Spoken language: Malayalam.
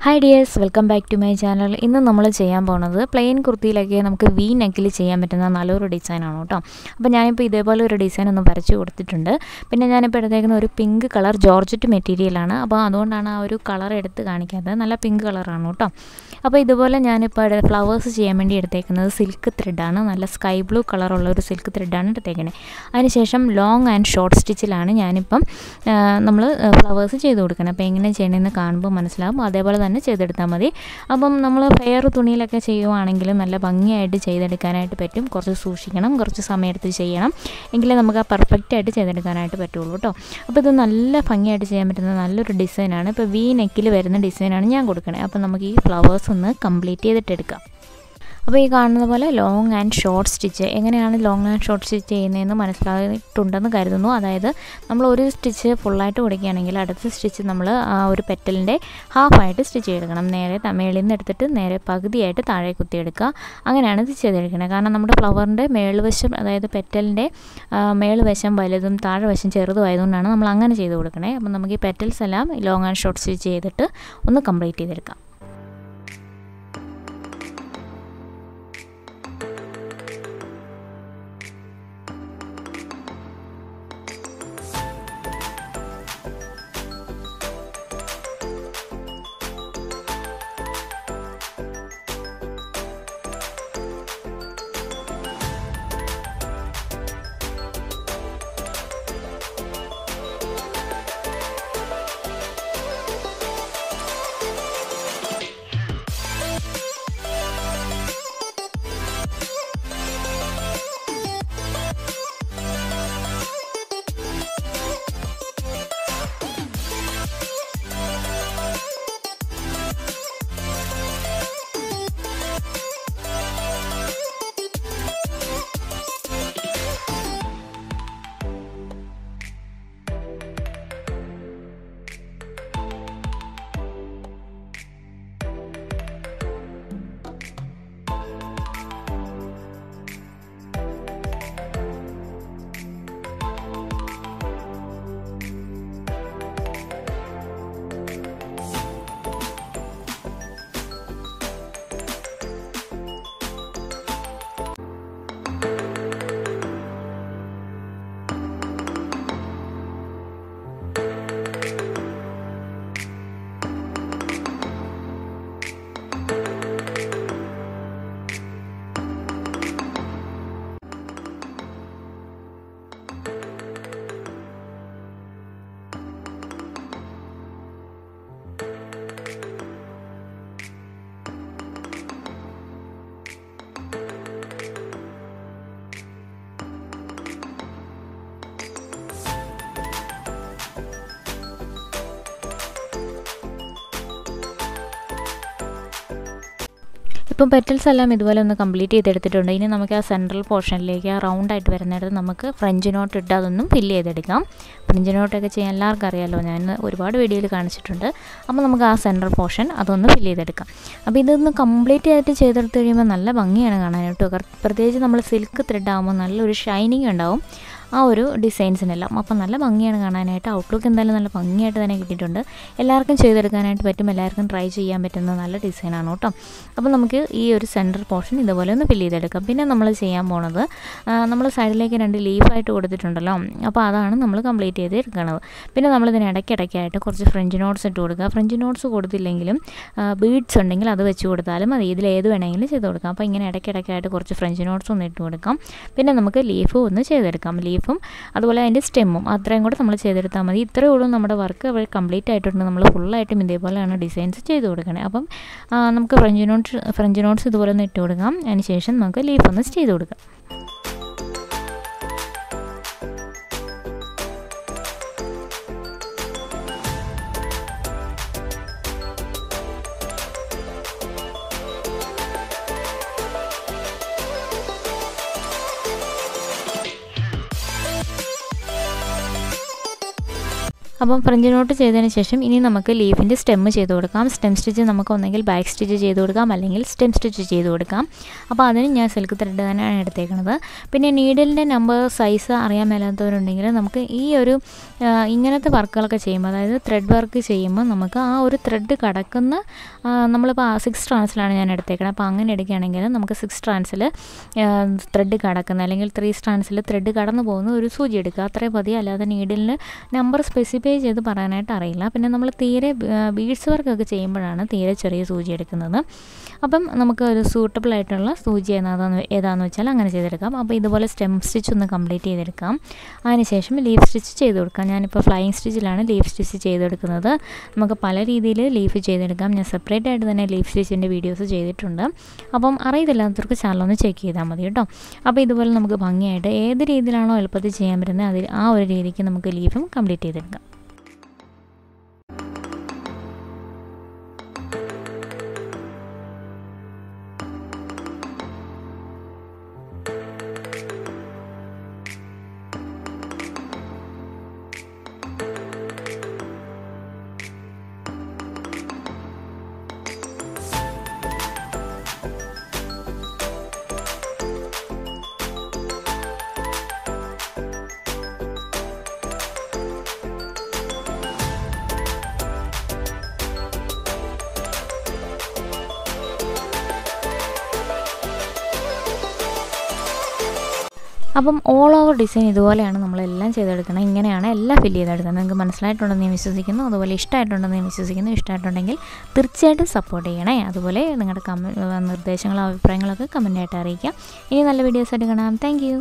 Hi dears, welcome back to my channel. ഇന്ന് നമ്മൾ ചെയ്യാൻ പോകുന്നത് പ്ലെയിൻ കുർത്തിയിലൊക്കെ നമുക്ക് വി നെക്കിൽ ചെയ്യാൻ പറ്റുന്ന നല്ലൊരു ഡിസൈൻ ആണ് കേട്ടോ. അപ്പോൾ ഞാനിപ്പോൾ ഇതേപോലെ ഒരു ഡിസൈൻ ഒന്ന് വരച്ചു കൊടുത്തിട്ടുണ്ട്. പിന്നെ ഞാനിപ്പോൾ എടുത്തേക്കുന്ന ഒരു പിങ്ക് കളർ ജോർജറ്റ് മെറ്റീരിയലാണ്. അപ്പോൾ അതുകൊണ്ടാണ് ആ ഒരു കളർ എടുത്ത് കാണിക്കാത്തത്. നല്ല പിങ്ക് കളറാണ് കേട്ടോ. അപ്പോൾ ഇതുപോലെ ഞാനിപ്പോൾ ഫ്ലവേഴ്സ് ചെയ്യാൻ വേണ്ടി എടുത്തേക്കുന്നത് സിൽക്ക് ത്രെഡാണ്. നല്ല സ്കൈ ബ്ലൂ കളറുള്ള ഒരു സിൽക്ക് ത്രെഡാണ് എടുത്തേക്കുന്നത്. അതിനുശേഷം ലോങ് ആൻഡ് ഷോർട്ട് സ്റ്റിച്ചിലാണ് ഞാനിപ്പം നമ്മൾ ഫ്ലവേഴ്സ് ചെയ്ത് കൊടുക്കണം. അപ്പോൾ എങ്ങനെ ചെയ്യണമെന്ന് കാണുമ്പോൾ മനസ്സിലാവും. അതേപോലെ തന്നെ ചെയ്തെടുത്താൽ മതി. അപ്പം നമ്മൾ ഫെയർ തുണിയിലൊക്കെ ചെയ്യുവാണെങ്കിൽ നല്ല ഭംഗിയായിട്ട് ചെയ്തെടുക്കാനായിട്ട് പറ്റും. കുറച്ച് സൂക്ഷിക്കണം, കുറച്ച് സമയമെടുത്ത് ചെയ്യണം, എങ്കിലേ നമുക്ക് ആ പെർഫെക്റ്റായിട്ട് ചെയ്തെടുക്കാനായിട്ട് പറ്റുള്ളൂ കേട്ടോ. അപ്പോൾ ഇത് നല്ല ഭംഗിയായിട്ട് ചെയ്യാൻ പറ്റുന്ന നല്ലൊരു ഡിസൈനാണ്. ഇപ്പോൾ വി നെക്കിൽ വരുന്ന ഡിസൈനാണ് ഞാൻ കൊടുക്കണേ. അപ്പോൾ നമുക്ക് ഈ ഫ്ലവേഴ്സ് ഒന്ന് കംപ്ലീറ്റ് ചെയ്തിട്ടെടുക്കാം. അപ്പോൾ ഈ കാണുന്ന പോലെ ലോങ് ആൻഡ് ഷോർട്ട് സ്റ്റിച്ച് എങ്ങനെയാണ് ലോങ് ആൻഡ് ഷോർട്ട് സ്റ്റിച്ച് ചെയ്യുന്നതെന്ന് മനസ്സിലായിട്ടുണ്ടെന്ന് കരുതുന്നു. അതായത് നമ്മൾ ഒരു സ്റ്റിച്ച് ഫുള്ളായിട്ട് കൊടുക്കുകയാണെങ്കിൽ അടുത്ത സ്റ്റിച്ച് നമ്മൾ ആ ഒരു പെറ്റലിൻ്റെ ഹാഫായിട്ട് സ്റ്റിച്ച് ചെയ്തെടുക്കണം. നേരെ മേളിൽ നിന്ന് എടുത്തിട്ട് നേരെ പകുതിയായിട്ട് താഴെ കുത്തിയെടുക്കുക. അങ്ങനെയാണ് ഇത് ചെയ്തെടുക്കുന്നത്. കാരണം നമ്മുടെ ഫ്ലവറിൻ്റെ മേൾവശം, അതായത് പെറ്റലിൻ്റെ മേൾവശം വലുതും താഴെ വശം ചെറുതും ആയതുകൊണ്ടാണ് നമ്മൾ അങ്ങനെ ചെയ്ത് കൊടുക്കണേ. അപ്പം നമുക്ക് ഈ പെറ്റൽസ് എല്ലാം ലോങ് ആൻഡ് ഷോർട്ട് സ്റ്റിച്ച് ചെയ്തിട്ട് ഒന്ന് കംപ്ലീറ്റ് ചെയ്തെടുക്കാം. ഇപ്പം പെറ്റൽസ് എല്ലാം ഇതുപോലെ ഒന്ന് കംപ്ലീറ്റ് ചെയ്തെടുത്തിട്ടുണ്ട്. ഇനി നമുക്ക് ആ സെൻട്രൽ പോർഷനിലേക്ക് ആ റൗണ്ടായിട്ട് വരുന്നിടത്ത് നമുക്ക് ഫ്രഞ്ച് നോട്ട് ഇട്ട് അതൊന്നും ഫില്ല് ചെയ്തെടുക്കാം. ഫ്രഞ്ച് നോട്ടൊക്കെ ചെയ്യാൻ എല്ലാവർക്കും അറിയാമല്ലോ, ഞാൻ ഒരുപാട് വീഡിയോയിൽ കാണിച്ചിട്ടുണ്ട്. അപ്പോൾ നമുക്ക് ആ സെൻട്രൽ പോർഷൻ അതൊന്ന് ഫില്ല് ചെയ്തെടുക്കാം. അപ്പോൾ ഇതൊന്ന് കംപ്ലീറ്റ് ആയിട്ട് ചെയ്തെടുത്ത് കഴിയുമ്പോൾ നല്ല ഭംഗിയാണ് കാണാനായിട്ട്. പ്രത്യേകിച്ച് നമ്മൾ സിൽക്ക് ത്രെഡ് ആകുമ്പോൾ നല്ലൊരു ഷൈനിങ് ഉണ്ടാവും ആ ഒരു ഡിസൈൻസിനെല്ലാം. അപ്പോൾ നല്ല ഭംഗിയാണ് കാണാനായിട്ട്. ഔട്ട്ലുക്ക് എന്തായാലും നല്ല ഭംഗിയായിട്ട് തന്നെ കിട്ടിയിട്ടുണ്ട്. എല്ലാവർക്കും ചെയ്തെടുക്കാനായിട്ട് പറ്റും, എല്ലാവർക്കും ട്രൈ ചെയ്യാൻ പറ്റുന്ന നല്ല ഡിസൈനാണ് കേട്ടോ. അപ്പോൾ നമുക്ക് ഈ ഒരു സെൻറ്റർ പോർഷൻ ഇതുപോലെ ഒന്ന് ഫില്ല് ചെയ്തെടുക്കാം. പിന്നെ നമ്മൾ ചെയ്യാൻ പോണത്, നമ്മൾ സൈഡിലേക്ക് 2 ലീഫായിട്ട് കൊടുത്തിട്ടുണ്ടല്ലോ, അപ്പോൾ അതാണ് നമ്മൾ കംപ്ലീറ്റ് ചെയ്ത് എടുക്കുന്നത്. പിന്നെ നമ്മളിതിന് ഇടയ്ക്കിടയ്ക്കായിട്ട് കുറച്ച് ഫ്രഞ്ച് നോട്ട്സ് ഇട്ട് കൊടുക്കുക. ഫ്രഞ്ച് നോട്ട്സ് കൊടുത്തില്ലെങ്കിലും ബീഡ്സ് ഉണ്ടെങ്കിൽ അത് വെച്ച് കൊടുത്താലും മതി. ഇതിലേത് വേണമെങ്കിലും ചെയ്ത് കൊടുക്കാം. അപ്പോൾ ഇങ്ങനെ ഇടയ്ക്കിടയ്ക്കായിട്ട് കുറച്ച് ഫ്രഞ്ച് നോട്ട്സ് ഒന്ന് ഇട്ട് കൊടുക്കാം. പിന്നെ നമുക്ക് ലീഫ് ഒന്ന് ചെയ്തെടുക്കാം. ലീഫും അതുപോലെ അതിൻ്റെ സ്റ്റെമ്മും അത്രയും കൂടെ നമ്മൾ ചെയ്തെടുത്താൽ മതി. ഇത്രയേ ഉള്ളൂ നമ്മുടെ വർക്ക്. അവിടെ കംപ്ലീറ്റ് ആയിട്ടുണ്ട്. നമ്മൾ ഫുള്ളായിട്ടും ഇതേപോലെയാണ് ഡിസൈൻസ് ചെയ്ത് കൊടുക്കണേ. അപ്പം നമുക്ക് ഫ്രഞ്ച് നോട്ട്സ് ഇതുപോലെ ഒന്ന് ഇട്ട് കൊടുക്കാം. അതിന് ശേഷം നമുക്ക് ലീഫ് ഒന്ന് ചെയ്ത് കൊടുക്കാം. അപ്പം ഫ്രഞ്ച് നോട്ട് ചെയ്തതിന് ശേഷം ഇനി നമുക്ക് ലീഫിൻ്റെ സ്റ്റെം ചെയ്ത് കൊടുക്കാം. സ്റ്റെം സ്റ്റിച്ച് നമുക്ക് ഒന്നെങ്കിൽ ബാക്ക് സ്റ്റിച്ച് ചെയ്ത് കൊടുക്കാം, അല്ലെങ്കിൽ സ്റ്റെം സ്റ്റിച്ച് ചെയ്ത് കൊടുക്കാം. അപ്പോൾ അതിന് ഞാൻ സിൽക്ക് ത്രെഡ് തന്നെയാണ് എടുത്തേക്കുന്നത്. പിന്നെ നീഡിലിൻ്റെ നമ്പർ സൈസ് അറിയാൻ മേലാത്തവരുണ്ടെങ്കിൽ നമുക്ക് ഈ ഒരു ഇങ്ങനത്തെ വർക്കുകളൊക്കെ ചെയ്യുമ്പോൾ, അതായത് ത്രെഡ് വർക്ക് ചെയ്യുമ്പോൾ നമുക്ക് ആ ഒരു ത്രെഡ് കടക്കുന്ന, നമ്മളിപ്പോൾ 6 സ്ട്രാൻഡ്സിലാണ് ഞാൻ എടുത്തേക്കുന്നത്. അപ്പോൾ അങ്ങനെ എടുക്കുകയാണെങ്കിൽ നമുക്ക് 6 സ്ട്രാൻഡ്സിൽ ത്രെഡ് കടക്കുന്ന, അല്ലെങ്കിൽ 3 സ്ട്രാൻഡ്സിൽ ത്രെഡ് കടന്നു പോകുന്ന ഒരു സൂചി എടുക്കുക. അത്രയും മതി. അല്ലാതെ നീഡിലിന് നമ്പർ സ്പെസിഫൈ ചെയ്ത് പറയാനായിട്ട് അറിയില്ല. പിന്നെ നമ്മൾ തീരെ ബീഡ്സ് വർക്കൊക്കെ ചെയ്യുമ്പോഴാണ് തീരെ ചെറിയ സൂചി എടുക്കുന്നത്. അപ്പം നമുക്ക് ഒരു സൂട്ടബിൾ ആയിട്ടുള്ള സൂചി ഏതാണെന്ന് വെച്ചാൽ അങ്ങനെ ചെയ്തെടുക്കാം. അപ്പോൾ ഇതുപോലെ സ്റ്റെം സ്റ്റിച്ച് ഒന്ന് കംപ്ലീറ്റ് ചെയ്തെടുക്കാം. അതിനുശേഷം ലീഫ് സ്റ്റിച്ച് ചെയ്ത് കൊടുക്കാം. ഞാനിപ്പോൾ ഫ്ലൈയിങ് സ്റ്റിച്ചിലാണ് ലീഫ് സ്റ്റിച്ച് ചെയ്തെടുക്കുന്നത്. നമുക്ക് പല രീതിയിൽ ലീഫ് ചെയ്തെടുക്കാം. ഞാൻ സെപ്പറേറ്റ് ആയിട്ട് തന്നെ ലീഫ് സ്റ്റിച്ചിൻ്റെ വീഡിയോസ് ചെയ്തിട്ടുണ്ട്. അപ്പം അറിയത്തില്ലാത്തവർക്ക് ചാനലൊന്ന് ചെക്ക് ചെയ്താൽ മതി കേട്ടോ. അപ്പോൾ ഇതുപോലെ നമുക്ക് ഭംഗിയായിട്ട് ഏത് രീതിയിലാണോ എളുപ്പത്തിൽ ചെയ്യാൻ പറ്റുന്നത് അതിൽ ആ ഒരു രീതിക്ക് നമുക്ക് ലീഫും കംപ്ലീറ്റ് ചെയ്തെടുക്കാം. അപ്പം ഓൾ ഓവർ ഡിസൈൻ ഇതുപോലെയാണ് നമ്മളെല്ലാം ചെയ്തെടുക്കുന്നത്. ഇങ്ങനെയാണ് എല്ലാം ഫില്ല് ചെയ്തെടുക്കുന്നത്. നിങ്ങൾക്ക് മനസ്സിലായിട്ടുണ്ടെന്ന് ഞാൻ വിശ്വസിക്കുന്നു. അതുപോലെ ഇഷ്ടമായിട്ടുണ്ടെന്ന് ഞാൻ വിശ്വസിക്കുന്നു. ഇഷ്ടമായിട്ടുണ്ടെങ്കിൽ തീർച്ചയായിട്ടും സപ്പോർട്ട് ചെയ്യണേ. അതുപോലെ നിങ്ങളുടെ നിർദ്ദേശങ്ങളോ അഭിപ്രായങ്ങളൊക്കെ കമൻറ്റായിട്ട് അറിയിക്കാം. ഇനി നല്ല വീഡിയോസായിട്ട് കാണാം. Thank you.